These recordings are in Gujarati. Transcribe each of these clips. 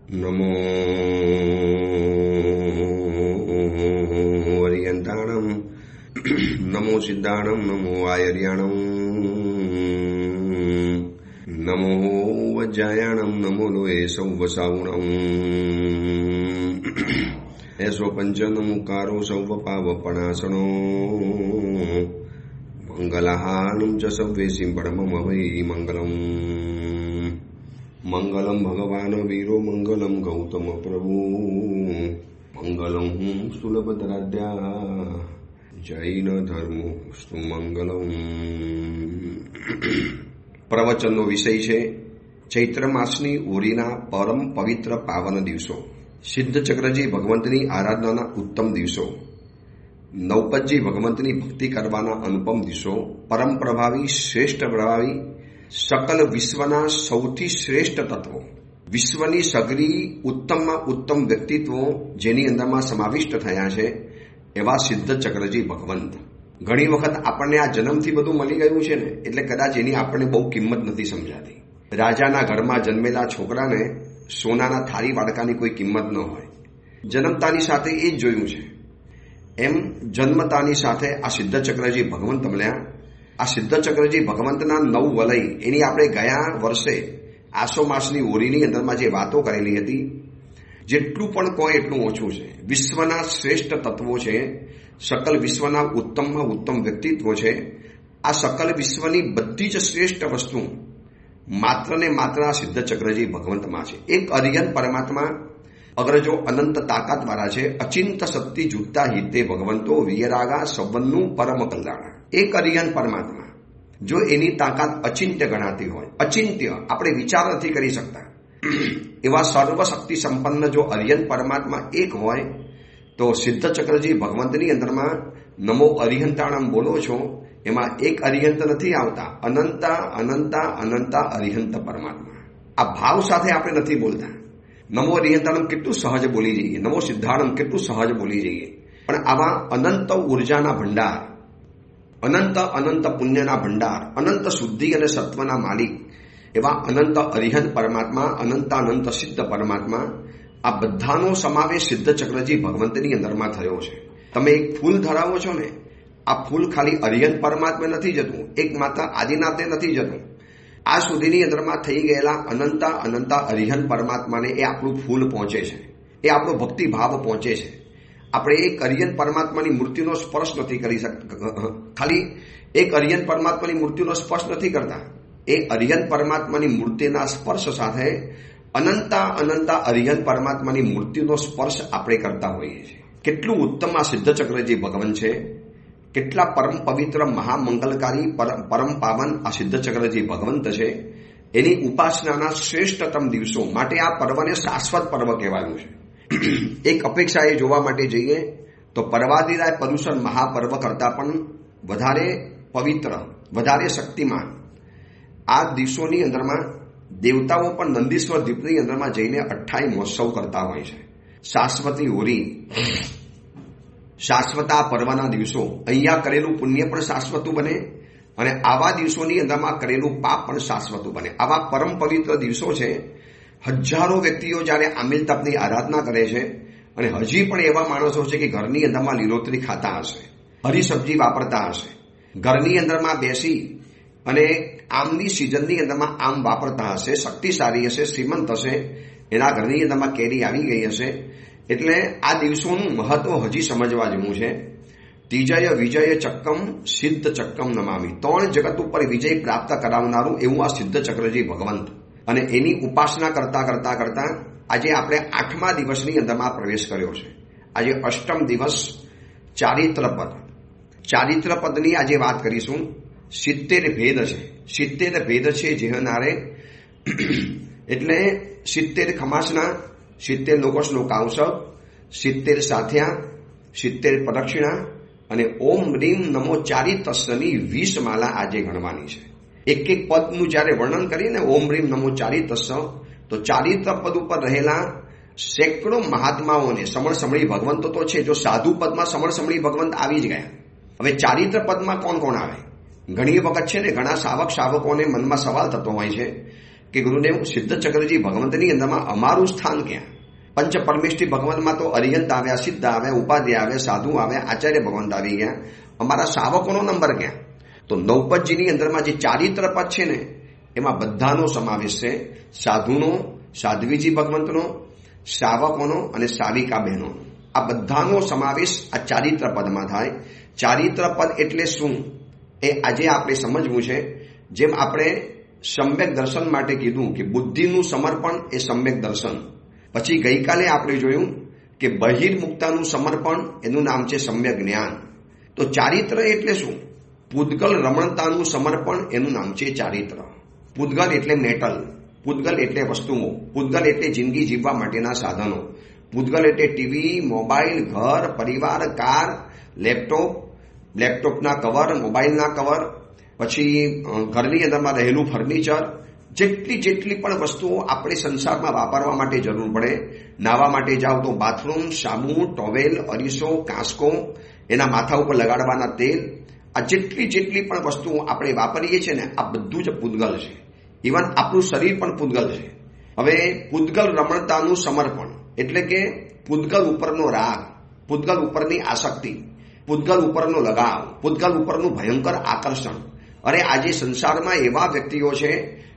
નમો અરિયંતાણમ નમો સિદ્ધાણમ નમો આયર્યાણમ નમો વજ્જાયાણમ નમો લોએ સૌવસાવુણમ એસો પંચનમુકારો સૌવપાવપણાસણો મંગલાહાનમ ચ સવ્વેસિં પરમમ વૈ મંગલમ મંગલમ ભગવાન વીરો મંગલમ ગૌતમ પ્રભુ મંગલમ સુલભતરાધ્યા જૈન ધર્મો મંગલમ. પ્રવચનનો વિષય છે ચૈત્ર માસની ઓરીના પરમ પવિત્ર પાવન દિવસો, સિદ્ધ ચક્રજી ભગવંતની આરાધનાના ઉત્તમ દિવસો, નવપતજી ભગવંતની ભક્તિ કરવાના અનુપમ દિવસો, પરમ પ્રભાવી શ્રેષ્ઠ પ્રભાવી સકલ વિશ્વના સૌથી શ્રેષ્ઠ તત્વો, વિશ્વની સઘળી ઉત્તમમાં ઉત્તમ વ્યક્તિત્વો જેની અંદરમાં સમાવિષ્ટ થયા છે એવા સિદ્ધ ચક્રજી ભગવંત. ઘણી વખત આપણને આ જન્મથી બધું મળી ગયું છે ને, એટલે કદાચ એની આપણને બહુ કિંમત નથી સમજાતી. રાજાના ઘરમાં જન્મેલા છોકરાને સોનાના થાળી વાડકાની કોઈ કિંમત ન હોય. જન્મતાની સાથે એ જ જોયું છે. એમ જન્મતાની સાથે આ સિદ્ધ ચક્રજી ભગવંત મળ્યા. આ સિદ્ધ ચક્રજી ભગવંતના નવ વલય એની આપણે ગયા વર્ષે આસો માસની ઓરીની અંદરમાં જે વાતો કરેલી હતી, જેટલું પણ કહો એટલું ઓછું છે. વિશ્વના શ્રેષ્ઠ તત્વો છે, સકલ વિશ્વના ઉત્તમમાં ઉત્તમ વ્યક્તિત્વો છે. આ સકલ વિશ્વની બધી જ શ્રેષ્ઠ વસ્તુ માત્ર ને માત્ર આ સિદ્ધ ચક્રજી ભગવંતમાં છે. એક અરિયન પરમાત્મા અગ્રજો અનંત તાકાતવાળા છે. અચિંત શક્તિ જુગતા હિતે ભગવંતો વિયરાગા સંવનનું પરમ કલ્યાણ. એક અરિયન પરમાત્મા, જો એની તાકાત અચિંત્ય ગણાતી હોય, અચિંત્ય આપણે વિચાર નથી કરી શકતા એવા સર્વશક્તિ સંપન્ન જો અરિયન પરમાત્મા એક હોય, તો સિદ્ધ ચક્રજી ભગવંતની અંદરમાં નમો અરિહંતાણમ બોલો છો, એમાં એક અરિહંત નથી આવતા, અનંતા અનંતા અનંતા અરિહંત પરમાત્મા. આ ભાવ સાથે આપણે નથી બોલતા. નમો અરિહંતાણમ કેટલું સહજ બોલી જઈએ, નમો સિદ્ધાણમ કેટલું સહજ બોલી જઈએ, પણ આવા અનંત ઉર્જાના ભંડાર, અનંત અનંત પુણ્યના ભંડાર, અનંત શુદ્ધિ અને સત્વના માલિક એવા અનંત અરિહંત પરમાત્મા, અનંત અનંત સિદ્ધ પરમાત્મા, આ બધાનો સમાવેશ સિદ્ધ ચક્રજી ભગવંતની અંદરમાં થયો છે. તમે એક ફૂલ ધરાવો છો ને, આ ફૂલ ખાલી અરિહંત પરમાત્મા નથી જતું, એક માત્ર આદિનાથે નથી જતું. આ સુધીની અંદરમાં થઈ ગયેલા અનંતા અનંતા અરિહંત પરમાત્માને એ આપણું ફૂલ પહોંચે છે, એ આપણો ભક્તિ ભાવ પહોંચે છે. આપણે એક અરિહંત પરમાત્માની મૂર્તિનો સ્પર્શ નથી કરી શકતા, ખાલી એક અરિહંત પરમાત્માની મૂર્તિનો સ્પર્શ નથી કરતા, એ અરિહંત પરમાત્માની મૂર્તિના સ્પર્શ સાથે અનંતા અનંતા અરિહંત પરમાત્માની મૂર્તિનો સ્પર્શ આપણે કરતા હોઈએ છીએ. કેટલું ઉત્તમ આ સિદ્ધ ચક્રજી ભગવાન છે, કેટલા પરમ પવિત્ર મહામંગલકારી પરમ પાવન આ સિદ્ધ ચક્રજી ભગવંત છે. એની ઉપાસનાના શ્રેષ્ઠતમ દિવસો માટે આ પર્વને શાશ્વત પર્વ કહેવાયું છે. એક અપેક્ષાએ જોવા માટે જઈએ તો પર્વાધિરાય પર્યુષણ મહાપર્વ કરતાં પણ વધારે પવિત્ર, વધારે શક્તિમાન આ દિવસોની અંદરમાં દેવતાઓ પણ નંદીશ્વર દ્વીપની અંદરમાં જઈને 28 મહોત્સવ કરતા હોય છે. શાશ્વતી હોરી, શાશ્વતા પર્વના દિવસો, અહીંયા કરેલું પુણ્ય પણ શાશ્વતું બને અને આવા દિવસોની અંદરમાં કરેલું પાપ પણ શાશ્વતું બને. આવા પરમ પવિત્ર દિવસો છે. હજારો વ્યક્તિઓ જ્યારે આમિલ તપની આરાધના કરે છે, અને હજી પણ એવા માણસો છે કે ઘરની અંદરમાં લીલોતરી ખાતા હશે, હરી સબ્જી વાપરતા હશે, ઘરની અંદરમાં બેસી અને આમની સિઝનની અંદરમાં આમ વાપરતા હશે, શક્તિશાળી હશે, શ્રીમંત હશે, એના ઘરની અંદરમાં કેરી આવી ગઈ હશે. એટલે આ દિવસોનું મહત્વ હજી સમજવા જેવું છે. ત્રિજય વિજય ચક્કમ સિદ્ધ ચક્કમ નમામી, 3 જગત ઉપર વિજય પ્રાપ્ત કરાવનારું એવું આ સિદ્ધ ચક્રજી ભગવંત. અને એની ઉપાસના કરતા કરતા કરતા આજે આપણે 8મા દિવસની અંદરમાં પ્રવેશ કર્યો છે. આજે અષ્ટમ દિવસ ચારિત્રપદ. ચારિત્રપદની આજે વાત કરીશું. 70 ભેદ છે, 70 ભેદ છે જેહનારે, એટલે 70 ખમાસના, 70 લોકો શ્લોકાંશક, 70 સાથ્યા, 70 પ્રદક્ષિણા અને ઓમ રીમ નમો ચારિતસ્યની 20 માલા આજે ગણવાની છે. એક એક પદનું જ્યારે વર્ણન કરીને ઓમ રીમ નમો ચારિતસ્ય, તો ચારિત્ર પદ ઉપર રહેલા સેંકડો મહાત્માઓને સમળી ભગવંતો તો છે. જો સાધુ પદમાં સમળી ભગવંત આવી જ ગયા, હવે ચારિત્ર પદમાં કોણ કોણ આવે? ઘણી વખત છે ને ઘણા સાવકોને મનમાં સવાલ થતો હોય છે કે ગુરુદેવ સિદ્ધ ચક્રજી ભગવંતની અંદરમાં અમારું સ્થાન ક્યાં? પંચ પરમેષ્ઠી ભગવંતમાં તો અરિહંત આવ્યા, સિદ્ધ આવ્યા, ઉપાધ્ય આવ્યા, સાધુ આવ્યા, આચાર્ય ભગવંત આવી ગયા. અમારા શાવકોનો નંબર ક્યાં? તો નવપદજીની અંદરમાં જે ચારિત્ર પદ છે ને એમાં બધાનો સમાવેશ છે. સાધુનો, સાધ્વીજી ભગવંતનો, શાવકોનો અને શાવિકા બહેનો, આ બધાનો સમાવેશ આ ચારિત્ર પદમાં થાય. ચારિત્ર પદ એટલે શું એ આજે આપણે સમજવું છે. જેમ આપણે સમ્યક દર્શન માટે કીધું કે બુદ્ધિનું સમર્પણ એ સમ્યક દર્શન, પછી ગઈકાલે આપણે જોયું કે બહિર્મુક્તાનું સમર્પણ એનું નામ છે સમ્યક જ્ઞાન. તો ચારિત્ર એટલે શું? પૂદગલ રમણતાનું સમર્પણ એનું નામ છે ચારિત્ર. પૂદગલ એટલે મેટલ, પૂદગલ એટલે વસ્તુઓ, પૂદગલ એટલે જિંદગી જીવવા માટેના સાધનો, પૂદગલ એટલે ટીવી, મોબાઈલ, ઘર, પરિવાર, કાર, લેપટોપ, લેપટોપના કવર, મોબાઈલના કવર, પછી ઘરની અંદરમાં રહેલું ફર્નિચર, જેટલી પણ વસ્તુઓ આપણે સંસારમાં વાપરવા માટે જરૂર પડે. નાહવા માટે જાઓ તો બાથરૂમ, સાબુ, ટોવેલ, અરીસો, કાંસકો, એના માથા ઉપર લગાડવાના તેલ, આ જેટલી પણ વસ્તુઓ આપણે વાપરીએ છીએ ને આ બધું જ પૂદગલ છે. ઇવન આપણું શરીર પણ પૂદગલ છે. હવે પૂદગલ રમણતાનું સમર્પણ એટલે કે પૂદગલ ઉપરનો રાગ, પૂદગલ ઉપરની આસક્તિ, પૂદગલ ઉપરનો લગાવ, પૂદગલ ઉપરનું ભયંકર આકર્ષણ. અરે આજે સંસારમાં એવા વ્યક્તિઓ છે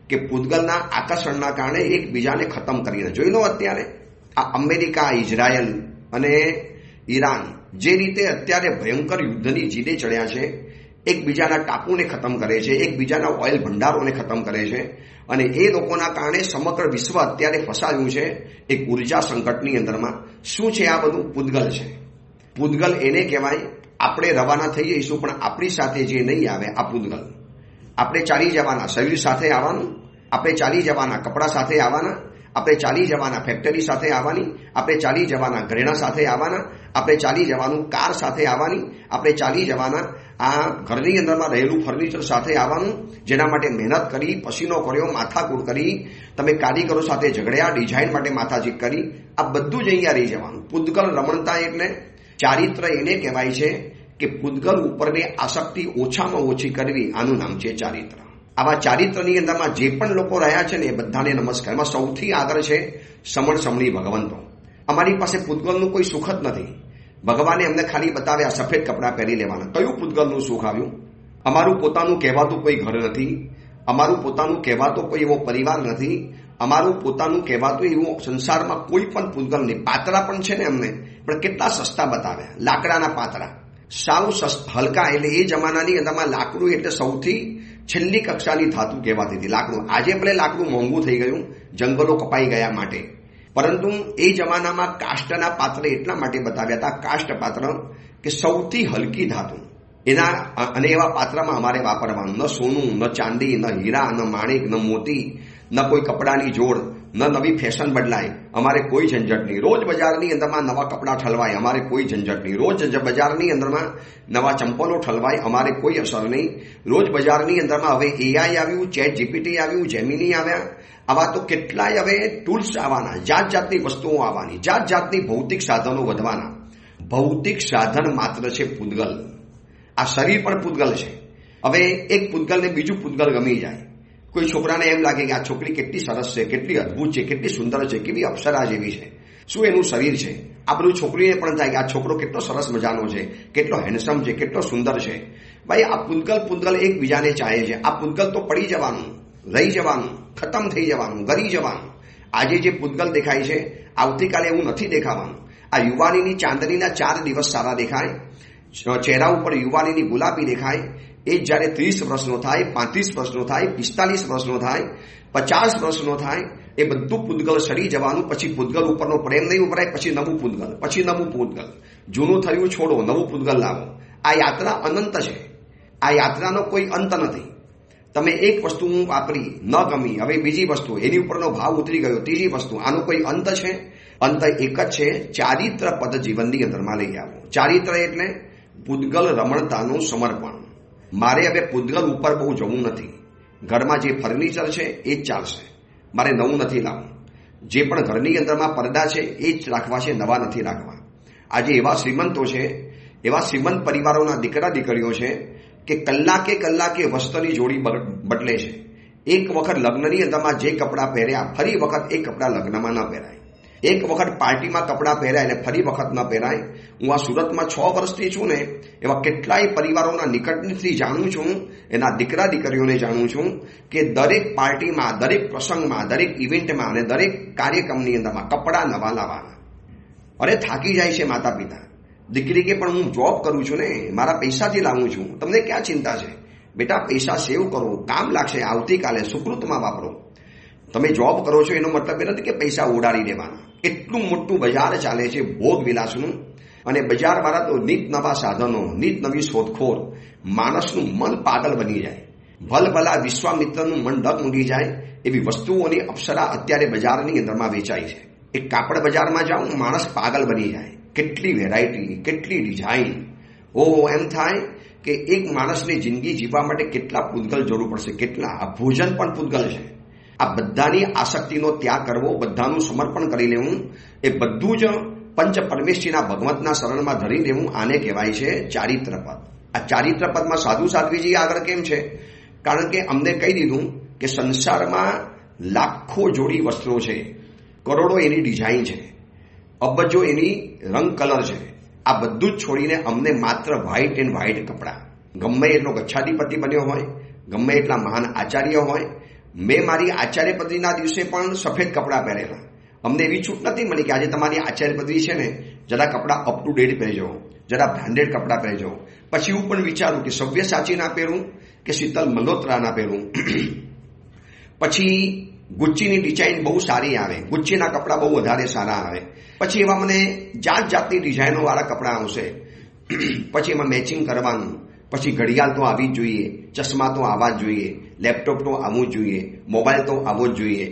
કે પૂદગલના આકર્ષણના કારણે એકબીજાને ખતમ કરીને જોઈ લો. અત્યારે આ અમેરિકા, ઇઝરાયલ અને ઈરાન જે રીતે અત્યારે ભયંકર યુદ્ધની જીદે ચડ્યા છે, એકબીજાના ટાપુને ખતમ કરે છે, એકબીજાના ઓઇલ ભંડારોને ખતમ કરે છે, અને એ લોકોના કારણે સમગ્ર વિશ્વ અત્યારે ફસાયું છે એક ઉર્જા સંકટની અંદરમાં. શું છે આ બધું? પૂદગલ છે. પૂદગલ એને કહેવાય. આપણે રવાના થઈ જઈશું પણ આપણી સાથે જે નહીં આવે આ પૂદગલ. આપણે ચાલી જવાના, શરીર સાથે આવવાનું, આપણે ચાલી જવાના, કપડા સાથે આવવાના, આપણે ચાલી જવાના, ફેક્ટરી સાથે આવવાની, આપણે ચાલી જવાના, ઘરેણા સાથે આવવાના, આપણે ચાલી જવાનું, કાર સાથે આવવાની, આપણે ચાલી જવાના, આ ઘરની અંદરમાં રહેલું ફર્નિચર સાથે આવવાનું, જેના માટે મહેનત કરી, પસીનો કર્યો, માથાકૂટ કરી, તમે કારીગરો સાથે ઝઘડ્યા, ડિઝાઇન માટે માથાચીક કરી, આ બધું જ અહીંયા રહી જવાનું. પૂદગલ રમણતા એટલે ચારિત્ર એને કહેવાય છે કે પૂદગલ ઉપરની આસક્તિ ઓછામાં ઓછી કરવી, આનું નામ છે ચારિત્ર. આવા ચારિત્રની અંદરમાં જે પણ લોકો રહ્યા છે ને એ બધાને નમસ્કાર. એમાં સૌથી આગળ છે સમણી ભગવંતો. અમારી પાસે પૂદગલનું કોઈ સુખ જ નથી. ભગવાને અમને ખાલી બતાવ્યા સફેદ કપડાં પહેરી લેવાના. કયું પૂદગલનું સુખ આવ્યું? અમારું પોતાનું કહેવાતું કોઈ ઘર નથી, અમારું પોતાનું કહેવાતો કોઈ એવો પરિવાર નથી, અમારું પોતાનું કહેવાતું એવું સંસારમાં કોઈ પણ પૂદગલ નહીં. પાતરા પણ છે ને અમને, પણ કેટલા સસ્તા બતાવ્યા, લાકડાના પાતરા, સાવ હલકા. એટલે એ જમાનાની અંદરમાં લાકડું એટલે સૌથી છેલ્લી કક્ષાની ધાતુ કહેવાતી હતી લાકડું. આજે ભલે લાકડું મોંઘું થઈ ગયું જંગલો કપાઈ ગયા માટે, પરંતુ એ જમાનામાં કાષ્ટના પાત્ર એટલા માટે બતાવ્યા હતા, કાષ્ટ પાત્ર કે સૌથી હલકી ધાતુ. એના અને એવા પાત્રમાં અમારે વાપરવાનું. ન સોનું, ન ચાંદી, ન હીરા, ન માણેક, ન મોતી, ન કોઈ કપડાની જોડ, ન નવી ફેશન બદલાય, અમારે કોઈ ઝંઝટ નહીં. રોજ બજારની અંદરમાં નવા કપડાં ઠલવાય, અમારે કોઈ ઝંઝટ નહીં. રોજ બજારની અંદરમાં નવા ચંપલો ઠલવાય, અમારે કોઈ અસર નહીં. રોજ બજારની અંદરમાં હવે એઆઈ આવ્યું, ચેટ જીપીટી આવ્યું, જેમિની આવ્યા, આવા તો કેટલાય હવે ટૂલ્સ આવવાના, જાત જાતની વસ્તુઓ આવવાની, જાત જાતની ભૌતિક સાધનો વધવાના. ભૌતિક સાધન માત્ર છે પૂદગલ. આ શરીર પણ પૂદગલ છે. હવે એક પૂદગલને બીજું પૂદગલ ગમી જાય. કોઈ છોકરાને એમ લાગે કે આ છોકરી કેટલી સરસ છે, કેટલી અદ્ભુત છે, કેટલી સુંદર છે, કેવી અપ્સરા જેવી છે, શું એનું શરીર છે. આ બધું છોકરીને પણ થાય કે આ છોકરો કેટલો સરસ મજાનો છે, કેટલો હેન્ડસમ છે, કેટલો સુંદર છે. ભાઈ આ પૂદગલ એકબીજાને ચાહે છે. આ પૂદગલ તો પડી જવાનું, રહી જવાનું, ખતમ થઈ જવાનું, ગરી જવાનું. આજે જે પૂદગલ દેખાય છે આવતીકાલે એવું નથી દેખાવાનું. આ યુવાનીની ચાંદનીના 4 દિવસ સારા દેખાય, ચહેરા ઉપર યુવાનીની ગુલાબી દેખાય. એ જ્યારે 30 વર્ષનો થાય, 35 વર્ષનો થાય, 45 વર્ષનો થાય, 50 વર્ષનો થાય, એ બધું પૂદગલ સડી જવાનું. પછી પૂદગલ ઉપરનો પ્રેમ નહીં ઉભરાય, પછી નવું પૂદગલ, પછી નવું પૂદગલ. જૂનું થયું છોડો, નવું પૂદગલ લાવો. આ યાત્રા અનંત છે. આ યાત્રાનો કોઈ અંત નથી. તમે એક વસ્તુ વાપરી, ન ગમી, હવે બીજી વસ્તુ, એની ઉપરનો ભાવ ઉતરી ગયો, ત્રીજી વસ્તુ. આનો કોઈ અંત છે? અંત એક જ છે, ચારિત્ર પદ જીવનની અંદરમાં લઈ આવો. ચારિત્ર એટલે પૂદગલ રમણતાનું સમર્પણ. મારે હવે પૂદગલ ઉપર બહુ જવું નથી. ઘરમાં જે ફર્નિચર છે એ જ ચાલશે, મારે નવું નથી લાવવું. જે પણ ઘરની અંદરમાં પડદા છે એ જ રાખવા છે, નવા નથી રાખવા. આજે એવા શ્રીમંતો છે, એવા શ્રીમંત પરિવારોના દીકરા દીકરીઓ છે કે કલાકે વસ્ત્રની જોડી બદલે છે. એક વખત લગ્નની અંદરમાં જે કપડાં પહેર્યા ફરી વખત એ કપડાં લગ્નમાં ન પહેરાય. એક વખત પાર્ટીમાં કપડાં પહેરાય અને ફરી વખત ન પહેરાય. હું આ સુરતમાં 6 વર્ષથી છું ને, એવા કેટલાય પરિવારોના નિકટથી જાણું છું, એના દીકરા દીકરીઓને જાણું છું કે દરેક પાર્ટીમાં, દરેક પ્રસંગમાં, દરેક ઇવેન્ટમાં અને દરેક કાર્યક્રમની અંદરમાં કપડાં નવા લાવવાના. અરે થાકી જાય છે માતા પિતા. દીકરી કે પણ હું જોબ કરું છું ને, મારા પૈસાથી લાવું છું, તમને ક્યાં ચિંતા છે? બેટા પૈસા સેવ કરો, કામ લાગશે, આવતીકાલે સુકૃતમાં વાપરો. તમે જોબ કરો છો એનો મતલબ એ નથી કે પૈસા ઉડાડી દેવાના. એટલું મોટું બજાર ચાલે છે ભોગ વિલાસનું, અને બજારવાળા તો નીત નવા સાધનો, નીત નવી શોધખોળ, માણસનું મન પાગલ બની જાય. ભલભલા વિશ્વામિત્રનું મન ડગ મૂકી જાય એવી વસ્તુઓની અપ્સરા અત્યારે બજારની અંદરમાં વેચાય છે. એક કાપડ બજારમાં જાઉં, માણસ પાગલ બની જાય. કેટલી વેરાયટી, કેટલી ડિઝાઇન. એમ થાય કે એક માણસની જિંદગી જીવવા માટે કેટલા પૂતગલ જરૂર પડશે, કેટલા. આ ભોજન પણ પૂતગલ છે. આ બધાની આસક્તિનો ત્યાગ કરવો, બધાનું સમર્પણ કરી લેવું, એ બધું જ પંચ પરમેશ્વરીના ભગવંતના શરણમાં ધરી દેવું, આને કહેવાય છે ચારિત્રપદ. આ ચારિત્રપદમાં સાધુ સાધ્વીજી આગળ કેમ છે? કારણ કે અમને કહી દીધું કે સંસારમાં લાખો જોડી વસ્ત્રો છે, કરોડો એની ડિઝાઇન છે, અબજો એની રંગ કલર છે. આ બધું જ છોડીને અમને માત્ર વ્હાઇટ એન્ડ વ્હાઇટ કપડાં. ગમે એટલો ગચ્છાધિપતિ બન્યો હોય, ગમે એટલા મહાન આચાર્ય હોય, મેં મારી આચાર્ય પદવીના દિવસે પણ સફેદ કપડાં પહેરેલા. અમને એવી છૂટ નથી મળી કે આજે તમારી આચાર્ય પદવી છે ને, જરા કપડાં અપ ટુ ડેટ પહેરજો, જરા બ્રાન્ડેડ કપડાં પહેરજો. પછી હું પણ વિચારું કે સવ્યસાચી ના પહેરું કે શીતલ મલ્હોત્રા ના પહેરું. પછી ગુચ્ચીની ડિઝાઇન બહુ સારી આવે, ગુચ્ચીના કપડાં બહુ વધારે સારા આવે. પછી એમાં મને જાત જાતની ડિઝાઇનો વાળા કપડાં આવશે. પછી એમાં મેચિંગ કરવાનું. પછી ઘડિયાળ તો આવી જ જોઈએ, ચશ્મા તો આવવા જ જોઈએ, લેપટોપ તો આવવું જ જોઈએ, મોબાઈલ તો આવવો જ જોઈએ.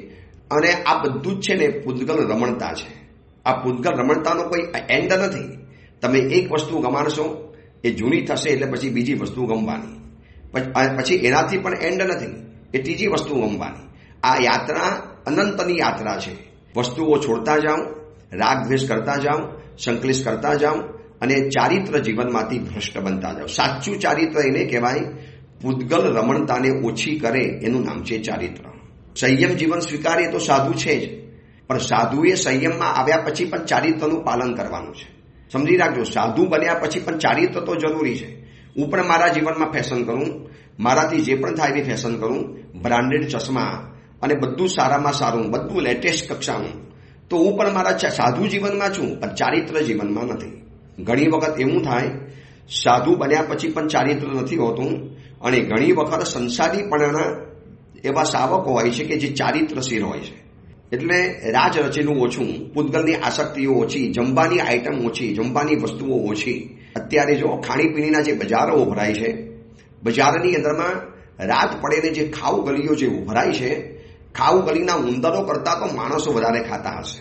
અને આ બધું જ છે ને પૂતગલ રમણતા છે. આ પૂતગલ રમણતાનો કોઈ એન્ડ નથી. તમે એક વસ્તુ ગમાડશો, એ જૂની થશે એટલે પછી બીજી વસ્તુ ગમવાની, પછી એનાથી પણ એન્ડ નથી, એ ત્રીજી વસ્તુ ગમવાની. આ યાત્રા અનંતની યાત્રા છે. વસ્તુઓ છોડતા જાઓ, રાગ દ્વેષ કરતા જાઓ, સંકલિશ કરતા જાઓ, અને ચારિત્ર જીવનમાંથી ભ્રષ્ટ બનતા જાઓ. સાચું ચારિત્ર એને કહેવાય. પૂતગલ રમણતાને ઓછી કરે એનું નામ છે ચારિત્ર. સંયમ જીવન સ્વીકારે તો સાધુ છે જ, પણ સાધુએ સંયમમાં આવ્યા પછી પણ ચારિત્રનું પાલન કરવાનું છે. સમજી રાખજો, સાધુ બન્યા પછી પણ ચારિત્ર તો જરૂરી છે. હું પણ મારા જીવનમાં ફેશન કરું, મારાથી જે પણ થાય એવી ફેશન કરું, બ્રાન્ડેડ ચશ્મા અને બધું સારામાં સારું, બધું લેટેસ્ટ કક્ષાનું, તો હું પણ મારા સાધુ જીવનમાં છું, પણ ચારિત્ર જીવનમાં નથી. ઘણી વખત એવું થાય સાધુ બન્યા પછી પણ ચારિત્ર નથી હોતું, અને ઘણી વખત સંસારીપણાના એવા શાવકો હોય છે કે જે ચારિત્રશીલ હોય છે. એટલે રાજ રચેલું ઓછું, પૂતગલની આસક્તિઓ ઓછી, જમવાની આઈટમ ઓછી, જમવાની વસ્તુઓ ઓછી. અત્યારે જો ખાણીપીણીના જે બજારો ઉભરાય છે, બજારની અંદરમાં રાત પડેને જે ખાવ ગલીઓ જે ઉભરાય છે, ખાવ ગલીના ઉંદરો કરતા તો માણસો વધારે ખાતા હશે.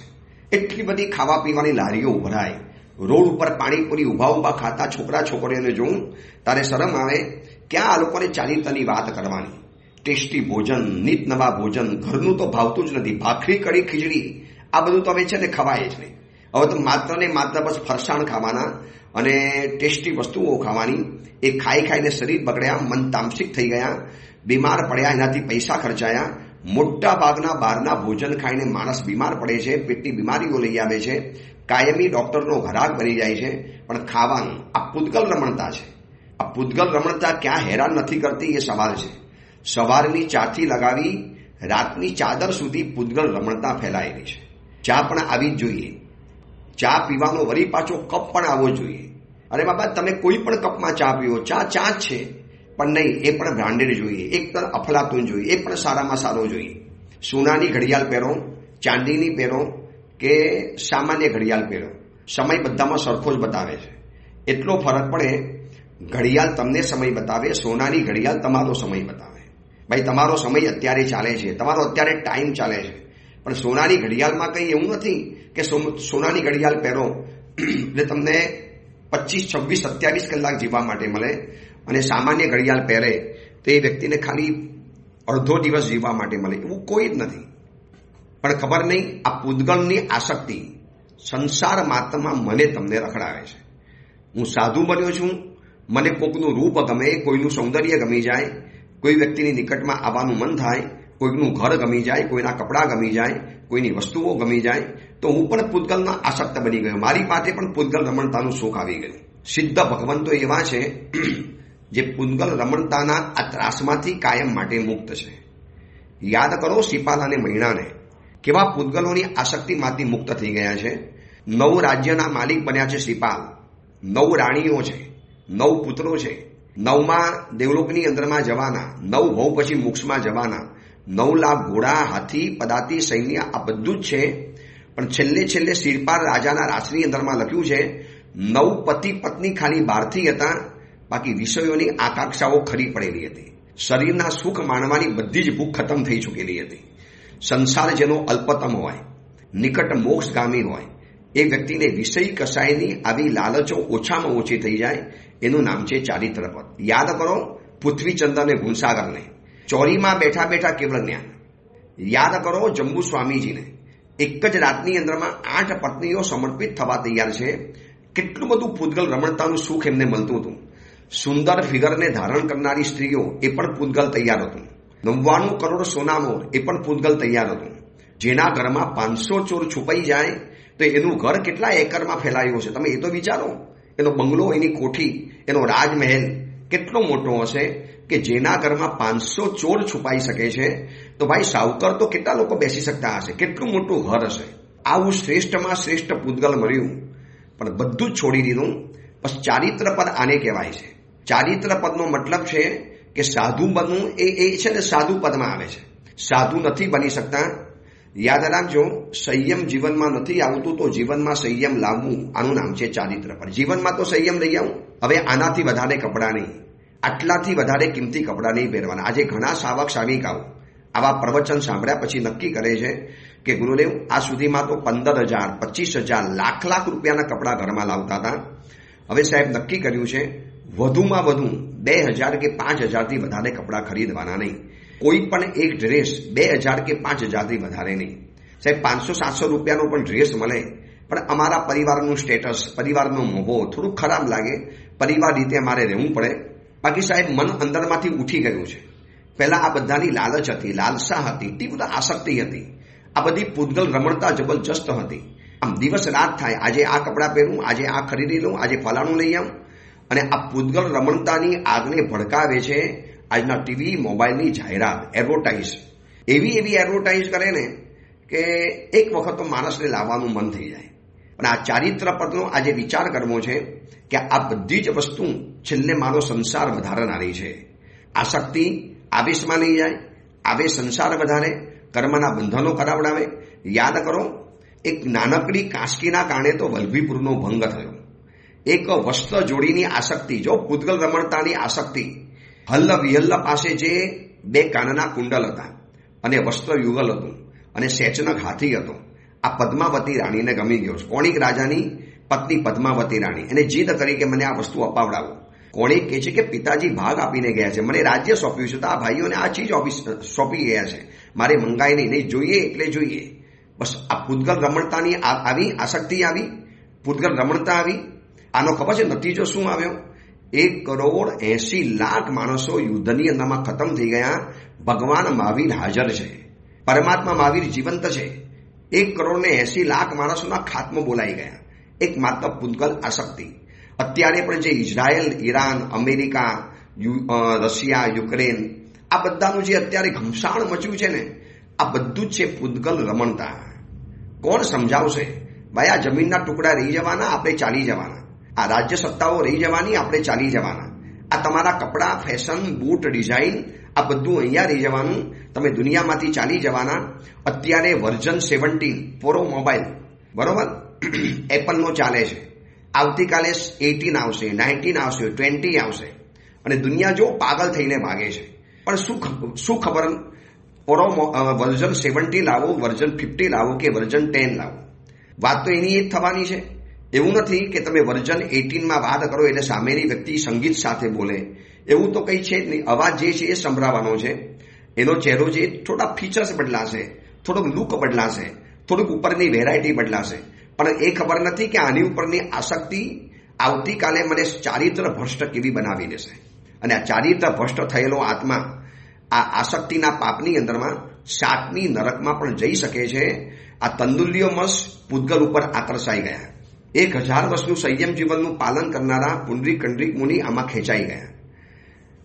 એટલી બધી ખાવા પીવાની લારીઓ ઉભરાય. રોડ ઉપર પાણીપુરી ઉભા ખાતા છોકરા છોકરીઓને જોઉં તારે શરમ આવે. ક્યાં આ લોકોને ચારિત્રની વાત કરવાની? ટેસ્ટી ભોજન, નીત નવા ભોજન, ઘરનું તો ભાવતું જ નથી. ભાખરી, કઢી, ખીચડી, આ બધું તો હવે છે ને ખવાય જ નહીં. હવે તો માત્ર ને માત્ર બસ ફરસાણ ખાવાના અને ટેસ્ટી વસ્તુઓ ખાવાની. એ ખાઈ ખાઈને શરીર બગડ્યા, મન તામસિક થઈ ગયા, બીમાર પડ્યા, એનાથી પૈસા ખર્ચાયા. મોટા ભાગના બહારના ભોજન ખાઈને માણસ બીમાર પડે છે, પેટની બીમારીઓ લઈ આવે છે, કાયમી ડોક્ટરનો ઘરાક બની જાય છે. પણ ખાવાનું આ પૂતગલ રમણતા છે. આ પૂતગલ રમણતા ક્યાં હેરાન નથી કરતી એ સવાલ છે. સવારની ચાથી લગાવી રાતની ચાદર સુધી પૂતગલ રમણતા ફેલાયેલી છે. ચા પણ આવી જ જોઈએ. ચા પીવાનો વળી પાછો કપ પણ આવવો જોઈએ. અરે બાબા, તમે કોઈ પણ કપમાં ચા પીવો, ચા ચા જ છે, પણ નહીં, એ પણ બ્રાન્ડેડ જોઈએ, એક પણ અફલાતુન જોઈએ, એ પણ સારામાં સારો જોઈએ. સોનાની ઘડિયાળ પહેરો, ચાંદીની પહેરો કે સામાન્ય ઘડિયાળ પહેરો, સમય બધામાં સરખો જ બતાવે છે. એટલો ફરક પડે. ઘડિયાળ તમને સમય બતાવે, સોનાની ઘડિયાળ તમારો સમય બતાવે. ભાઈ તમારો સમય અત્યારે ચાલે છે, તમારો અત્યારે ટાઈમ ચાલે છે. પણ સોનાની ઘડિયાળમાં કંઈ એવું નથી કે સોનાની ઘડિયાળ પહેરો એટલે તમને 25, 26, 27 કલાક જીવવા માટે મળે, અને સામાન્ય ઘડિયાળ પહેરે તો એ વ્યક્તિને ખાલી અડધો દિવસ જીવવા માટે મળે. એવું કોઈ જ નથી. પણ ખબર નહીં, આ પૂતગલની આસક્તિ સંસાર માત્રમાં મને તમને રખડાવે છે. હું સાધુ બન્યો છું, મને કોકનું રૂપ ગમે, કોઈનું સૌંદર્ય ગમી જાય, કોઈ વ્યક્તિની નિકટમાં આવવાનું મન થાય, કોઈકનું ઘર ગમી જાય, કોઈના કપડાં ગમી જાય, કોઈની વસ્તુઓ ગમી જાય, તો હું પણ પૂતગલના આસક્ત બની ગયો. મારી પાસે પણ પૂતગલ રમણતાનું સુખ આવી ગયું. સિદ્ધ ભગવંતો એવા છે જે પૂતગલ રમણતાના આ ત્રાસમાંથી કાયમ માટે મુક્ત છે. યાદ કરો શિપાલ અને મૈણાને, કેવા પૂતગલોની આસક્તિમાંથી મુક્ત થઈ ગયા છે. 9 રાજ્યના માલિક બન્યા છે શિપાલ. 9 રાણીઓ છે, 9 પુત્રો છે, 9માં દેવલોકની અંદરમાં જવાના, 9 ભવ પછી મોક્ષમાં જવાના, 9 લાખ ઘોડા, હાથી, પદાતી, સૈન્ય, આ બધું જ છે. પણ છેલ્લે શિરપાલ રાજાના રાસની અંદરમાં લખ્યું છે 9 પતિ પત્ની ખાલી બહારથી હતા, બાકી વિષયોની આકાંક્ષાઓ ખરી પડેલી હતી. શરીરના સુખ માણવાની બધી જ ભૂખ ખતમ થઈ ચૂકેલી હતી. સંસાર જેનો અલ્પતમ હોય, નિકટ મોક્ષગામી હોય, એ વ્યક્તિને વિષય કસાયની આવી લાલચો ઓછામાં ઓછી થઈ જાય, એનું નામ છે ચારિત્રપદ. યાદ કરો પૃથ્વીચંદ્ર અને ભૂનસાગરને, ચોરીમાં બેઠા બેઠા કેવળ જ્ઞાન. યાદ કરો જંબુ સ્વામીજીને, એક જ રાતની અંદરમાં 8 પત્નીઓ સમર્પિત થવા તૈયાર છે. કેટલું બધું પૂતગલ રમણતાનું સુખ એમને મળતું હતું. સુંદર ફિગરને ધારણ કરનારી સ્ત્રીઓ, એ પણ પૂતગલ તૈયાર હતું. 99 કરોડ સોનામોર, એ પણ પૂતગલ તૈયાર હતું. જેના ઘરમાં 500 ચોર છુપાઈ જાય તો એનું ઘર કેટલા એકરમાં ફેલાયું હશે, તમે એ તો વિચારો. એનો બંગલો, એની કોઠી, એનો રાજમહેલ કેટલો મોટો હશે કે જેના ઘરમાં 500 ચોર છુપાઈ શકે છે, તો ભાઈ સાવકર તો કેટલા લોકો બેસી શકતા હશે, કેટલું મોટું ઘર હશે. આવું શ્રેષ્ઠમાં શ્રેષ્ઠ પૂતગલ મળ્યું, પણ બધું જ છોડી દીધું. બસ ચારિત્રપદ આને કહેવાય છે. ચારિત્રપદનો મતલબ છે કે સાધુ બનવું એ છે ને સાધુ પદમાં આવે છે. સાધુ નથી બની શકતા. યાદ રાખજો, સંયમ જીવનમાં નથી આવતું તો જીવનમાં સંયમ લાવવું, આનું નામ છે ચારિત્રપદ. જીવનમાં તો સંયમ લઈ આવું. હવે આનાથી વધારે કપડાં નહીં, આટલાથી વધારે કિંમતી કપડાં નહીં પહેરવાના. આજે ઘણા સાવક સાવિકાઓ આવા પ્રવચન સાંભળ્યા પછી નક્કી કરે છે કે ગુરુદેવ આ સુધીમાં તો 15,000, 25,000, લાખ રૂપિયાના કપડાં ઘરમાં લાવતા હતા. હવે સાહેબ નક્કી કર્યું છે વધુમાં વધુ 2,000 કે 5,000થી વધારે કપડાં ખરીદવાના નહીં. કોઈ પણ એક ડ્રેસ 2,000 કે 5,000થી વધારે નહીં. સાહેબ 500-700 રૂપિયાનો પણ ડ્રેસ મળે, પણ અમારા પરિવારનું સ્ટેટસ, પરિવારનો મોભો થોડું ખરાબ લાગે, પરિવાર રીતે અમારે રહેવું પડે. બાકી સાહેબ મન અંદરમાંથી ઉઠી ગયું છે. પહેલા આ બધાની લાલચ હતી, લાલસા હતી, તીવ્ર આસક્તિ હતી. આ બધી પૂતગલ રમણતા જબરજસ્ત હતી. આમ દિવસ રાત થાય, આજે આ કપડાં પહેરું, આજે આ ખરીદી લઉં, આજે ફલાણું લઈ આવું. અને આ પૂતગલ રમણતાની આગને ભડકાવે છે આજના ટીવી, મોબાઈલની જાહેરાત, એડવર્ટાઇઝ. એવી એડવર્ટાઇઝ કરે ને કે એક વખત તો માણસને લાવવાનું મન થઈ જાય. પણ આ ચારિત્રપદનો આજે વિચાર કરવો છે કે આ બધી જ વસ્તુ છેલ્લે મારો સંસાર વધારનારી છે. આસક્તિ આવેશમાં નહીં જાય, આવેશ સંસાર વધારે, કર્મના બંધનો કરાવડાવે. યાદ કરો એક નાનકડી કાંસકીના કારણે તો વલ્લભીપુરનો ભંગ થયો. એક વસ્ત્ર જોડીની આસક્તિ, જો પૂતગલ રમણતાની આસક્તિ. હલ્લ વિહલ્લ પાસે જે 2 કાનના કુંડલ હતા અને વસ્ત્ર યુગલ હતું અને સેચનક હાથી હતો, આ પદ્માવતી રાણીને ગમી ગયો. કોણિક રાજાની પત્ની પદ્માવતી રાણી એને જીદ કરી કે મને આ વસ્તુ અપાવડાવો. કોણિક કહે છે કે પિતાજી ભાગ આપીને ગયા છે, મને રાજ્ય સોંપ્યું છે, તો આ ભાઈઓને આ ચીજ સોંપી ગયા છે, મારે મંગાઈ નહીં, જોઈએ એટલે જોઈએ. બસ આ પૂતગલ રમણતાની આવી આસક્તિ આવી, પૂતગલ રમણતા આવી. આનો ખબર છે નતીજો શું આવ્યો? 1,80,00,000 માણસો યુદ્ધની અંદરમાં ખતમ થઈ ગયા. ભગવાન મહાવીર હાજર છે, પરમાત્મા મહાવીર જીવંત છે. 1,80,00,000 માણસોના ખાત્મો બોલાઈ ગયા, એક માત્ર પૂતગલ આસક્તિ. અત્યારે પણ જે Israel, Iran, America, Russia, Ukraine, આ બધાનું જે અત્યારે ઘમસાણ મચ્યું છે ને, આ બધું જ છે પૂતગલ રમણતા. કોણ સમજાવશે? ભાઈ આ જમીનના ટુકડા રહી જવાના, આપણે ચાલી જવાના. આ રાજ્ય સત્તાઓ રહી જવાની, આપણે ચાલી જવાના. આ તમારા કપડાં, ફેશન, બૂટ, ડિઝાઇન, આ બધું અહીંયા રહી જવાનું, તમે દુનિયામાંથી ચાલી જવાના. અત્યારે વર્ઝન 17 પ્રો મોબાઈલ, બરોબર, એપલનો ચાલે છે. આવતીકાલે 18 આવશે, 19 આવશે, 20 આવશે, અને દુનિયા જો પાગલ થઈને ભાગે છે. પણ શું ખબર વર્ઝન 17 લાવો, વર્ઝન 50 લાવો કે વર્ઝન 10 લાવો, વાત તો એની જ થવાની છે. એવું નથી કે તમે વર્ઝન 18માં વાત કરો એટલે સામેની વ્યક્તિ સંગીત સાથે બોલે, એવું તો કંઈ છે જ નહીં. અવાજ જે છે એ સંભળાવવાનો છે. એનો ચહેરો જે થોડા ફીચર્સ બદલાશે, થોડોક લુક બદલાશે, થોડુંક ઉપરની વેરાયટી બદલાશે, પણ એ ખબર નથી કે આની ઉપરની આસક્તિ આવતીકાલે મને ચારિત્ર ભ્રષ્ટ કેવી બનાવી દેશે. અને આ ચારિત્ર ભ્રષ્ટ થયેલો આત્મા આ આસક્તિના પાપની અંદરમાં 7મી નરકમાં પણ જઈ શકે છે. આ તંદુલ્યોમસ પૂતગલ ઉપર આકર્ષાઈ ગયા. 1000 વર્ષનું સંયમ જીવનનું પાલન કરનારા પુંડરીક કંડરીક મુનિ આમાં ખેંચાઈ ગયા.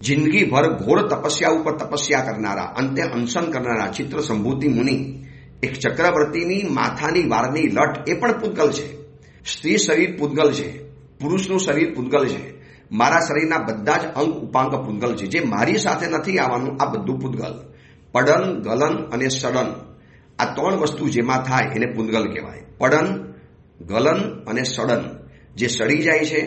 જિંદગીભર ઘોર તપસ્યા ઉપર તપસ્યા કરનારા, અંતે અનશન કરનારા ચિત્ર સંભૂતિ મુનિ, એક ચક્રવર્તીની માથાની વારની લટ એ પણ પૂતગલ છે. સ્ત્રી શરીર પૂતગલ છે, પુરુષનું શરીર પૂતગલ છે, મારા શરીરના બધા જ અંગ ઉપાંગ પૂતગલ છે. જે મારી સાથે નથી આવવાનું આ બધું પૂતગલ. પડન, ગલન અને સડન, આ 3 વસ્તુ જેમાં થાય એને પૂતગલ કહેવાય. પડન, ગલન અને સડન, જે સડી જાય છે,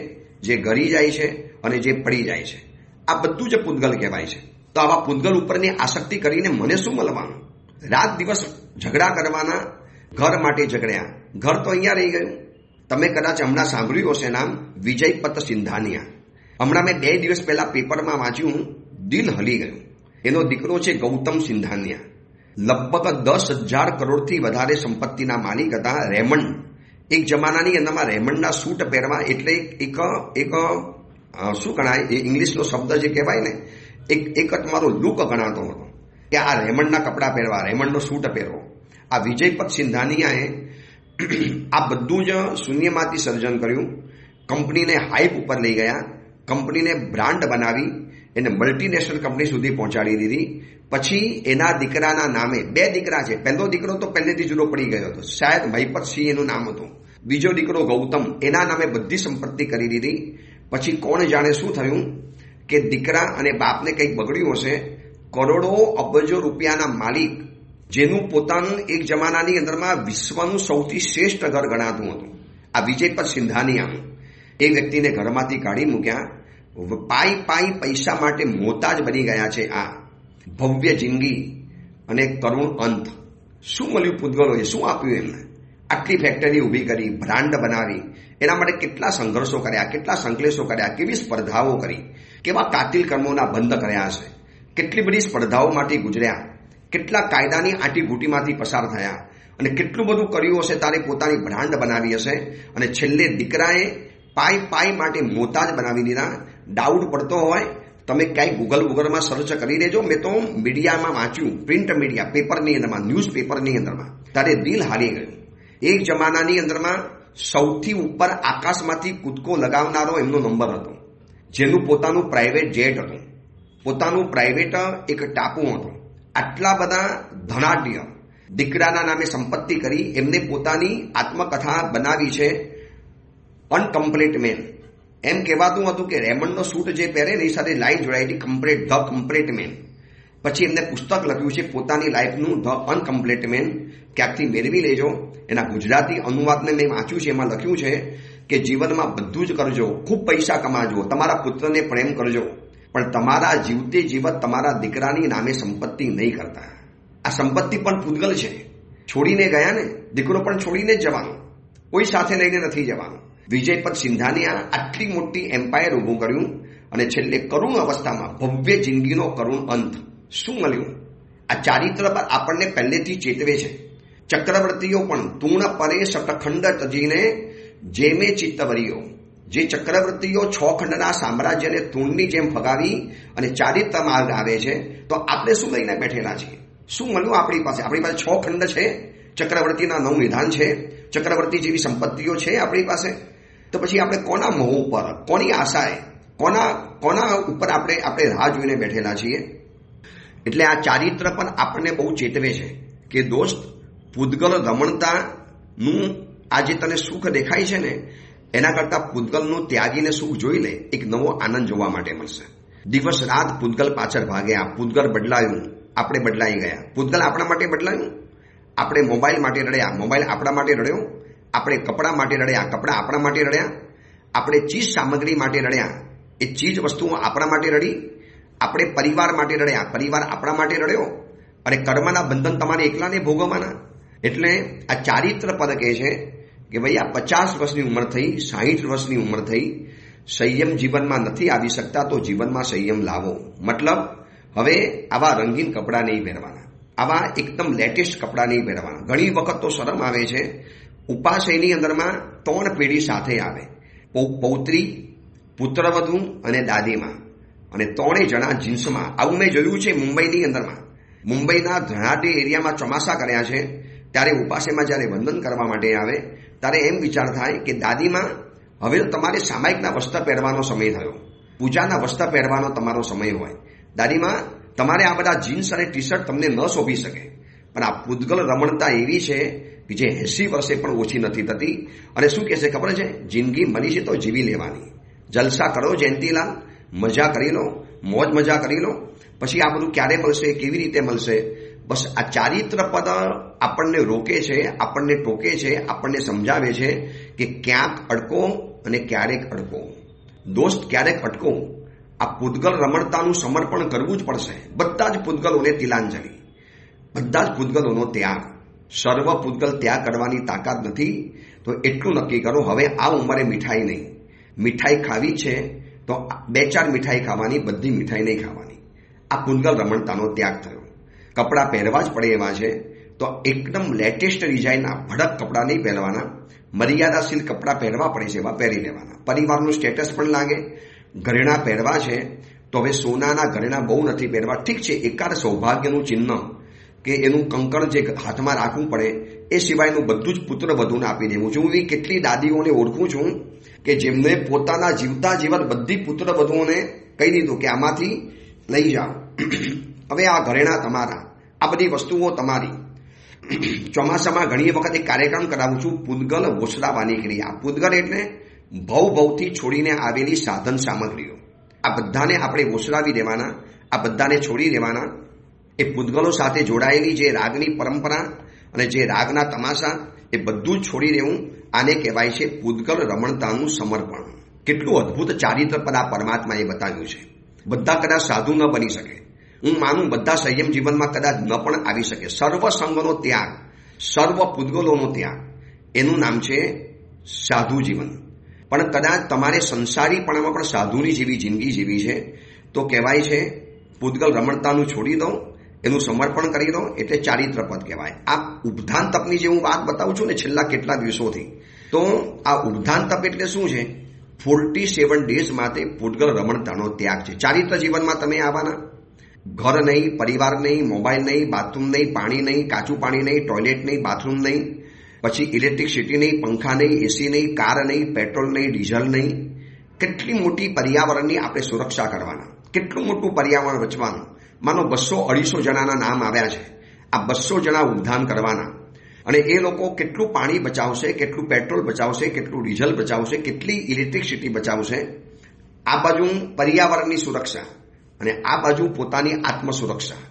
જે ગળી જાય છે અને જે પડી જાય છે, આ બધું જ પૂતગલ કહેવાય છે. તો આવા પૂતગલ ઉપરની આસક્તિ કરીને મને શું મળવાનું? રાત દિવસ ઝઘડા કરવાના, ઘર માટે ઝઘડ્યા. ઘર તો અહીંયા રહી ગયું. તમે કદાચ હમણાં સાંભળ્યું હશે નામ વિજયપત સિંધાનિયા. હમણાં મેં 2 દિવસ પહેલા પેપરમાં વાંચ્યું, દિલ હલી ગયું. એનો દીકરો છે ગૌતમ સિંધાનિયા. લગભગ 10,000 કરોડથી વધારે સંપત્તિના માલિક હતા. રેમંડ, એક જમાનાની અંદરમાં રેમંડના સૂટ પહેરવા એટલે એક શું ગણાય, એ ઇંગ્લિશનો શબ્દ જે કહેવાય ને, એક તમારો લુક ગણાતો હતો કે આ રેમંડના કપડાં પહેરવા, રેમંડનો સૂટ પહેરવો. આ વિજયપત સિંધાનિયાએ આ બધું જ શૂન્યમાંથી સર્જન કર્યું. કંપનીને હાઈપ ઉપર લઈ ગયા, કંપનીને બ્રાન્ડ બનાવી, એને મલ્ટીનેશનલ કંપની સુધી પહોંચાડી દીધી. પછી એના દીકરાના નામે 2 દીકરા છે. પહેલો દીકરો તો પહેલેથી જુદો પડી ગયો હતો, શાયદ મહિપતસિંહ એનું નામ હતું. બીજો દીકરો ગૌતમ, એના નામે બધી સંપત્તિ કરી દીધી. પછી કોણ જાણે શું થયું કે દીકરા અને બાપને કંઈક બગડ્યું હશે. કરોડો અબજો રૂપિયાના માલિક, જેનું પોતાનું એક જમાનાની અંદરમાં વિશ્વનું સૌથી શ્રેષ્ઠ ઘર ગણાતું હતું, આ વિજયપત સિંધાનિયાનું, એ વ્યક્તિને ઘરમાંથી કાઢી મૂક્યા. પાઈ પૈસા માટે મોતાજ બની ગયા છે. આ ભવ્ય જિંદગી અને કરુણ અંત. શું મળ્યું પૂતગલોએ? શું આપ્યું એમને? આટલી ફેક્ટરી ઊભી કરી, બ્રાન્ડ બનાવી, એના માટે કેટલા સંઘર્ષો કર્યા, કેટલા સંકલેશો કર્યા, કેવી સ્પર્ધાઓ કરી, કેવા કાતિલ કર્મોના બંધ કર્યા હશે, કેટલી બધી સ્પર્ધાઓમાંથી ગુજર્યા, કેટલા કાયદાની આંટીઘૂંટીમાંથી પસાર થયા અને કેટલું બધું કર્યું હશે. તારે પોતાની બ્રાન્ડ બનાવી હશે અને છેલ્લે દીકરાએ પાઈ માટે મોતાજ બનાવી દીધા. ડાઉટ પડતો હોય તમે ક્યાંય ગૂગલમાં સર્ચ કરી લેજો. મેં તો મીડિયામાં વાંચ્યું, પ્રિન્ટ મીડિયા, પેપરની અંદરમાં, ન્યૂઝ પેપરની અંદરમાં. તારે દિલ હારી ગયું. એક જમાનાની અંદરમાં સૌથી ઉપર આકાશમાંથી કૂદકો લગાવનારો એમનો નંબર હતો, જેનું પોતાનું પ્રાઇવેટ જેટ હતું, પોતાનું પ્રાઇવેટ એક ટાપુ હતો. આટલા બધા ધનાઢ્ય દીકરાના નામે સંપત્તિ કરી એમને પોતાની આત્મકથા બનાવી છે, અનકમ્પ્લીટ મેન. એમ કહેવાતું હતું કે રેમંડનો સૂટ જે પહેરે ને એ સાથે લાઈન જોડાઈ હતી, ધ કમ્પ્લીટ મેન. પછી એમને પુસ્તક લખ્યું છે પોતાની લાઈફનું, ધ અનકમ્પ્લીટ મેન. ક્યાંકથી મેળવી લેજો. એના ગુજરાતી અનુવાદને મેં વાંચ્યું છે. એમાં લખ્યું છે કે જીવનમાં બધું જ કરજો, ખૂબ પૈસા કમાજો, તમારા પુત્રને પ્રેમ કરજો, પણ તમારા જીવતે જીવત તમારા દીકરાની નામે સંપત્તિ નહીં કરતા. આ સંપત્તિ પણ પૂતગલ છે. છોડીને ગયા ને, દીકરો પણ છોડીને જ જવાનો, કોઈ સાથે લઈને નથી જવાનું. વિજયપત સિંધાનિયા આટલી મોટી એમ્પાયર ઊભું કર્યું અને છેલ્લે કરુણ અવસ્થામાં ભવ્ય જિંદગીનો કરુણ અંત. શું મળ્યું? આ ચારિત્ર પર આપણને પહેલેથી ચેતવે છે. ચક્રવર્તીઓ પણ તુણ પરે શતખંડ તજીને જેમે ચિત્તવરીઓ, જે ચક્રવર્તીઓ 6 ખંડના સામ્રાજ્યને તુણની જેમ ફગાવી અને ચારિત્ર માર્ગ આવે છે, તો આપણે શું લઈને બેઠેલા છીએ? શું મળ્યું આપણી પાસે? આપણી પાસે 6 ખંડ છે, ચક્રવર્તીના 9 વિધાન છે, ચક્રવર્તી જેવી સંપત્તિઓ છે આપણી પાસે. તો પછી આપણે કોના મોહ ઉપર, કોની આશાએ, કોના ઉપર આપણે રાહ જોઈને બેઠેલા છીએ? એટલે આ ચારિત્ર પણ આપણને બહુ ચેતવે છે કે દોસ્ત, પૂતગલ રમણતાનું આ જે તને સુખ દેખાય છે ને, એના કરતાં પૂતગલનું ત્યાગીને સુખ જોઈ લે, એક નવો આનંદ જોવા માટે મળશે. દિવસ રાત પૂતગલ પાછળ ભાગ્યા, પૂતગલ બદલાયું, આપણે બદલાઈ ગયા. પૂતગલ આપણા માટે બદલાયું. આપણે મોબાઈલ માટે રડ્યા, મોબાઈલ આપણા માટે રડ્યો. આપણે કપડાં માટે રડ્યા, કપડાં આપણા માટે રડ્યા. આપણે ચીજ સામગ્રી માટે રડ્યા, એ ચીજ વસ્તુઓ આપણા માટે રડી. આપણે પરિવાર માટે રડ્યા, પરિવાર આપણા માટે રડ્યો. અને કર્મના બંધન તમારે એકલાને ભોગવવાના. એટલે આ ચારિત્ર પદ કહે છે કે ભાઈ આ 50 વર્ષની ઉંમર થઈ, 60 વર્ષની ઉંમર થઈ, સંયમ જીવનમાં નથી આવી શકતા, તો જીવનમાં સંયમ લાવો. મતલબ હવે આવા રંગીન કપડાં નહીં પહેરવાના, આવા એકદમ લેટેસ્ટ કપડાં નહીં પહેરવાના. ઘણી વખત તો શરમ આવે છે. ઉપાશયની અંદરમાં 3 પેઢી સાથે આવે, પૌત્રી, પુત્રવધુ અને દાદીમાં. અને 3 જણા જીન્સમાં. આવું મેં જોયું છે મુંબઈની અંદરમાં. મુંબઈના ધનાઢ્ય એરિયામાં ચોમાસા કર્યા છે ત્યારે ઉપાસેમાં જ્યારે વંદન કરવા માટે આવે ત્યારે એમ વિચાર થાય કે દાદીમાં હવે તમારે સામાયિકના વસ્ત્ર પહેરવાનો સમય થયો, પૂજાના વસ્ત્ર પહેરવાનો તમારો સમય હોય. દાદીમાં તમારે આ બધા જીન્સ અને ટી શર્ટ તમને ન શોભી શકે. પણ આ પૂદગલ રમણતા એવી છે કે જે 80 વર્ષે પણ ઓછી નથી થતી. અને શું કહેશે ખબર છે? જિંદગી મળી છે તો જીવી લેવાની. જલસા કરો જયંતીલાલ, મજા કરી લો, મોજ મજા કરી લો. પછી આ બધું ક્યારે મળશે, કેવી રીતે મળશે? બસ આ ચારિત્ર પદ આપણને રોકે છે, આપણને ટોકે છે, આપણને સમજાવે છે કે ક્યાંક અડકો અને ક્યારેક અડકો. દોસ્ત ક્યારેક અટકો. આ પૂદગલ રમણતાનું સમર્પણ કરવું જ પડશે. બધા જ પૂદગલોને તિલાંજલિ, બધા જ પૂદગલોનો ત્યાગ. સર્વ પૂદગલ ત્યાગ કરવાની તાકાત નથી તો એટલું નક્કી કરો, હવે આ ઉંમરે મીઠાઈ નહીં. મીઠાઈ ખાવી છે તો 2-4 મીઠાઈ ખાવાની, બધી મીઠાઈ નહીં ખાવાની. આ પૂદગલ રમણતાનો ત્યાગ થયો. કપડાં પહેરવા જ પડે એવા છે તો એકદમ લેટેસ્ટ ડિઝાઇનના ભડક કપડાં નહીં પહેરવાના. મર્યાદાશીલ કપડાં પહેરવા પડે છે એવા પહેરી લેવાના. પરિવારનું સ્ટેટસ પણ લાગે. ઘરેણાં પહેરવા છે તો હવે સોનાના ઘરેણાં બહુ નથી પહેરવા. ઠીક છે, એકાદ સૌભાગ્યનું ચિહ્ન કે એનું કંકણ જે હાથમાં રાખવું પડે એ સિવાયનું બધું જ પુત્ર વધુને આપી દેવું છું. હું એવી કેટલી દાદીઓને ઓળખું છું કે જેમને પોતાના જીવતા જીવન બધી પુત્ર વધુઓને કહી દીધું કે આમાંથી લઈ જાઓ, હવે આ ઘરેણાં તમારા, આ બધી વસ્તુઓ તમારી. ચોમાસામાં ઘણી વખત એક કાર્યક્રમ કરાવું છું, પૂદગલ વોસરાવાની ક્રિયા. પૂદગલ એટલે ભવથી છોડીને આવેલી સાધન સામગ્રીઓ. આ બધાને આપણે વોસરાવી દેવાના, આ બધાને છોડી દેવાના. એ પૂદગલો સાથે જોડાયેલી જે રાગની પરંપરા અને જે રાગના તમાશા એ બધું જ છોડી દેવું. આને કહેવાય છે પૂદગલ રમણતાનું સમર્પણ. કેટલું અદ્ભુત ચારિત્ર પર આ પરમાત્માએ બતાવ્યું છે. બધા કદાચ સાધુ ન બની શકે, હું માનું બધા સંયમ જીવનમાં કદાચ ન પણ આવી શકે. સર્વ સંગનો ત્યાગ, સર્વ પૂદગલોનો ત્યાગ, એનું નામ છે સાધુ જીવન. પણ કદાચ તમારે સંસારીપણામાં પણ સાધુની જેવી જિંદગી જીવી છે તો કહેવાય છે પૂદગલ રમણતાનું છોડી દો, એનું સમર્પણ કરી દો, એટલે ચારિત્ર પદ કહેવાય. આ ઉપધાન તપની જે હું વાત બતાવું છું ને છેલ્લા કેટલા દિવસોથી, તો આ ઉપધાન તપ એટલે શું છે? 47 ડેઝ માટે પૂદગલ રમણતાનો ત્યાગ છે. ચારિત્ર જીવનમાં તમે આવવાના. ઘર નહીં, પરિવાર નહીં, મોબાઈલ નહીં, બાથરૂમ નહીં, પાણી નહીં, કાચું પાણી નહીં, ટોયલેટ નહીં, બાથરૂમ નહીં, પછી ઇલેક્ટ્રિસિટી નહીં, પંખા નહીં, એસી નહીં, કાર નહીં, પેટ્રોલ નહીં, ડીઝલ નહીં. કેટલી મોટી પર્યાવરણની આપણે સુરક્ષા કરવાના, કેટલું મોટું પર્યાવરણ રચવાનું. માનો 200-250 જણાના નામ આવ્યા છે. આ 200 જણા ઉદ્ધાન કરવાના અને એ લોકો કેટલું પાણી બચાવશે, કેટલું પેટ્રોલ બચાવશે, કેટલું ડીઝલ બચાવશે, કેટલી ઇલેક્ટ્રિસિટી બચાવશે. આ બાજુ પર્યાવરણની સુરક્ષા અને આ બાજુ પોતાની આત્મ સુરક્ષા.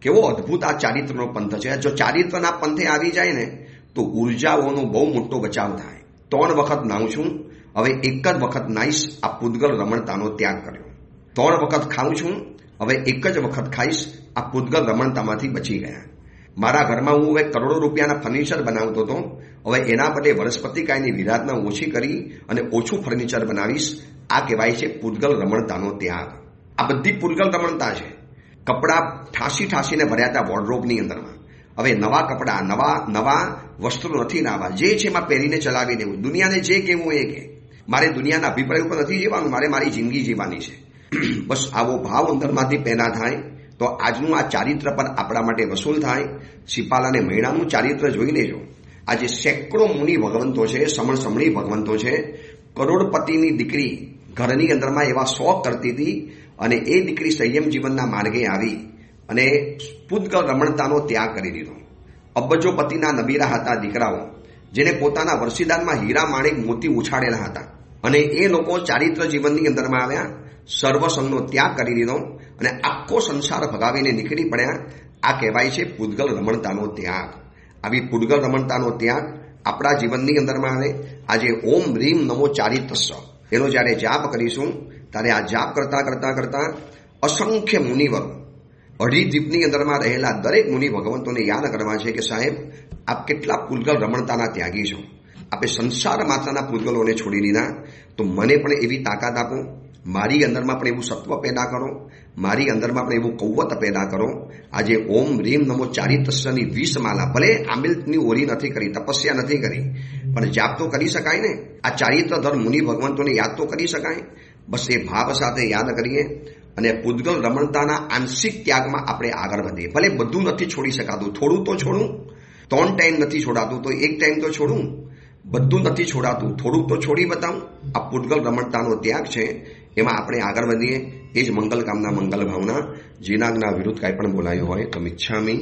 કેવો અદ્ભુત આ ચારિત્રનો પંથ છે. જો ચારિત્રના પંથે આવી જાય ને તો ઉર્જાઓનો બહુ મોટો બચાવ થાય. 3 વખત નાહું છું, હવે એક જ વખત નાહીશ. આ પૂદગલ રમણતાનો ત્યાગ કર્યો. 3 વખત ખાઉં છું, હવે એક જ વખત ખાઈશ. આ પૂદગલ રમણતામાંથી બચી ગયા. મારા ઘરમાં હું હવે કરોડો રૂપિયાના ફર્નિચર બનાવતો હતો, હવે એના બદલે વનસ્પતિકાયની વિરાધના ઓછી કરી અને ઓછું ફર્નિચર બનાવીશ. આ કહેવાય છે પૂદગલ રમણતાનો ત્યાગ. આ બધી પૂદગલ રમણતા છે. કપડાં ઠાસીને ભર્યા હતા વોર્ડરોબની અંદરમાં. હવે નવા કપડાં, નવા વસ્ત્રો નથી લાવવા. જે છે એમાં પહેરીને ચલાવી દેવું. દુનિયાને જે કહેવું એ કે મારે દુનિયાના અભિપ્રાય ઉપર નથી જીવવાનું, મારે મારી જિંદગી જીવવાની છે. બસ આવો ભાવ અંદરમાંથી પેદા થાય તો આજનું આ ચારિત્ર પર આપણા માટે વસૂલ થાય. સિપાલ અને મૈણાનું ચારિત્ર જોઈ લેજો. આજે સેંકડો મુનિ ભગવંતો છે, સમણી ભગવંતો છે. કરોડપતિની દીકરી ઘરની અંદરમાં એવા શોખ કરતી હતી અને એ દીકરી સંયમ જીવનના માર્ગે આવી અને પૂદગલ રમણતાનો ત્યાગ કરી દીધો. અબજોપતિના નબીરા હતા દીકરાઓ, જેને પોતાના વર્ષીદાનમાં હીરા માણેક મોતી ઉછાળેલા હતા અને એ લોકો ચારિત્ર જીવનની અંદરમાં આવ્યા, સર્વસંગનો ત્યાગ કરી દીધો અને આખો સંસાર ભગાવીને નીકળી પડ્યા. આ કહેવાય છે પૂદગલ રમણતાનો ત્યાગ. આવી પૂદગલ રમણતાનો ત્યાગ આપણા જીવનની અંદરમાં આવે. આજે ઓમ રીમ નમો ચારિત્રસ્ય એનો જ્યારે જાપ કરીશું ત્યારે આ જાપ કરતા અસંખ્ય મુનિવરો, અઢી દ્વીપની અંદરમાં રહેલા દરેક મુનિ ભગવંતોને યાદ કરવા છે કે સાહેબ આપ કેટલા પૂદગલ રમણતાના ત્યાગી છો. આપે સંસાર માત્રના પૂદગલોને છોડી દીધા, તો મને પણ એવી તાકાત આપો, મારી અંદરમાં પણ એવું સત્વ પેદા કરો, મારી અંદરમાં પણ એવું કૌવત પેદા કરો. આજે ઓમ રીમ નમો ચારિત્રસ્યની 20 માલા, ભલે આંબિલની ઓરી નથી કરી, તપસ્યા નથી કરી, પણ જાપ તો કરી શકાય ને. આ ચારિત્રધર મુનિ ભગવંતોને યાદ તો કરી શકાય. બસ એ ભાવ સાથે યાદ કરીએ. અને પૂતગલ રમણતાના આંશિક ત્યાગમાં આપણે આગળ વધીએ. ભલે બધું નથી છોડી શકાતું, થોડું તો છોડું. 3 ટાઈમ નથી છોડાતું તો 1 ટાઈમ તો છોડું. બધું નથી છોડાતું, થોડુંક તો છોડી બતાવું. આ પૂતગલ રમણતાનો ત્યાગ છે, એમાં આપણે આગળ વધીએ. એ જ મંગલ કામના, મંગલ ભાવના. જીનાગના વિરુદ્ધ કાંઈ પણ બોલાયું હોય તો મિચ્છામી.